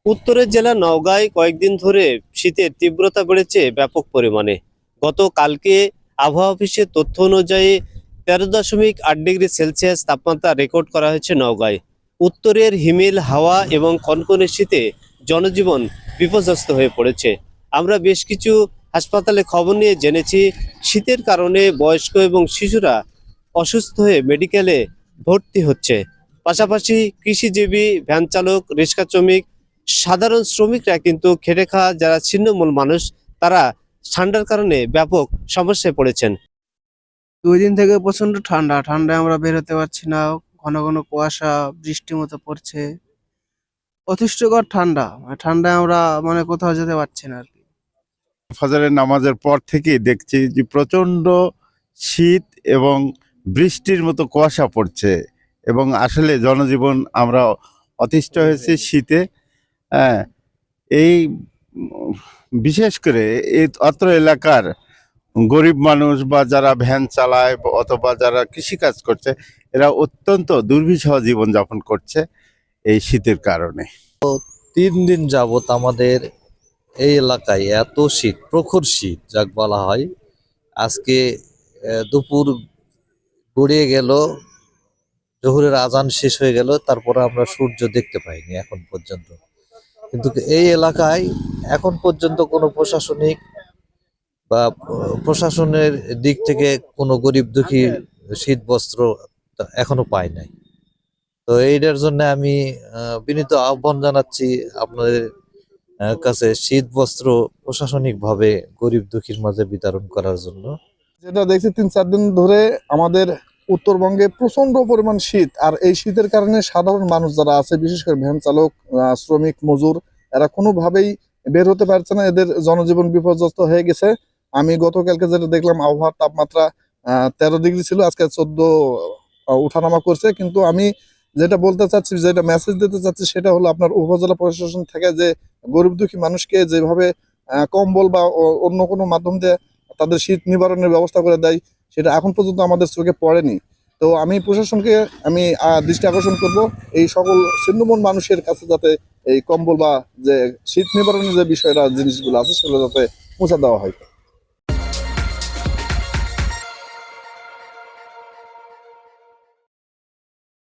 উত্তরের জেলা নওগাঁয় কয়েকদিন ধরে শীতের তীব্রতা বেড়েছে ব্যাপক পরিমাণে। গতকালকে আবহাওয়া অফিসের তথ্য অনুযায়ী 13.8 ডিগ্রি সেলসিয়াস তাপমাত্রা রেকর্ড করা হয়েছে নওগাঁয়। উত্তরের হিমেল হাওয়া এবং কনকনে শীতে জনজীবন বিপর্যস্ত হয়ে পড়েছে। আমরা বেশ কিছু হাসপাতালে খবর নিয়ে জেনেছি শীতের কারণে বয়স্ক এবং শিশুরা অসুস্থ হয়ে মেডিকেলে ভর্তি হচ্ছে। পাশাপাশি কৃষিজীবী, ভ্যান চালক, রিক্সা শ্রমিক, সাধারণ শ্রমিকরা কিন্তু খেটে খাওয়া যারা ছিন্নমূল মানুষ, তারা ঠান্ডার কারণে ব্যাপক সমস্যায় পড়েছেন। 2 দিন থেকে প্রচন্ড ঠান্ডা। ঠান্ডায় আমরা বের হতে পারছি না। ঘন ঘন কুয়াশা, বৃষ্টির মতো পড়ছে। অতিষ্ঠকর ঠান্ডা। ঠান্ডায় আমরা কোথাও যেতে পারছি না আরকি। ফজরের নামাজের পর থেকেই দেখছি যে প্রচণ্ড শীত এবং বৃষ্টির মতো কুয়াশা পড়ছে এবং আসলে জনজীবন আমরা অতিষ্ঠ হয়েছি শীতে। হ্যাঁ, এই বিশেষ করে এই অত্র এলাকার গরিব মানুষ বা যারা ভ্যান চালায় অথবা যারা কৃষিকাজ করছে, এরা অত্যন্ত দুর্বিষহ জীবনযাপন করছে এই শীতের কারণে। 3 দিন যাবত আমাদের এই এলাকায় এত শীত, প্রখর শীত যাক বলা হয়। আজকে দুপুর গড়িয়ে গেল, জোহরের আজান শেষ হয়ে গেল, তারপরে আমরা সূর্য দেখতে পাইনি এখন পর্যন্ত। কিন্তু এই এলাকায় এখন পর্যন্ত কোনো প্রশাসনিক বা প্রশাসনের দিক থেকে কোনো গরিব দুঃখী শীত বস্ত্র এখনো পাই নাই। তো এইটার জন্য আমি বিনীত আহ্বান জানাচ্ছি আপনাদের কাছে শীত বস্ত্র প্রশাসনিক ভাবে গরিব দুঃখীর মাঝে বিতরণ করার জন্য। যেটা দেখছি 3-4 দিন ধরে আমাদের উত্তরবঙ্গে প্রচন্ড পরিমাণ শীত, আর এই শীতের কারণে সাধারণ মানুষ যারা আছে, বিশেষ করে ভ্যান চালক, শ্রমিক, মজুর, এরা কোনোভাবেই বের হতে পারছে না। এদের জনজীবন বিপর্যস্ত হয়ে গেছে। আমি গতকালকে যেটা দেখলাম, আবহাওয়ার তাপমাত্রা 13 ডিগ্রি ছিল, আজকে 14 উঠানামা করছে। কিন্তু আমি যেটা বলতে চাচ্ছি, যেটা মেসেজ দিতে চাচ্ছি, সেটা হলো আপনার উপজেলা প্রশাসন থেকে যে গরিব দুঃখী মানুষকে যেভাবে কম্বল বা অন্য কোনো মাধ্যম দিয়ে তাদের শীত নিবারণের ব্যবস্থা করে দেয়, সেটা এখন পর্যন্ত আমাদের চোখে পড়েনি। তো আমি প্রশাসনকে দৃষ্টি আকর্ষণ করব, এই সকল ছিন্নমূল মানুষের কাছে যাতে এই কম্বল বা যে শীত নিবারণের যে বিষয়টা, জিনিসগুলো আছে, সেগুলো যাতে পৌঁছে দেওয়া হয়।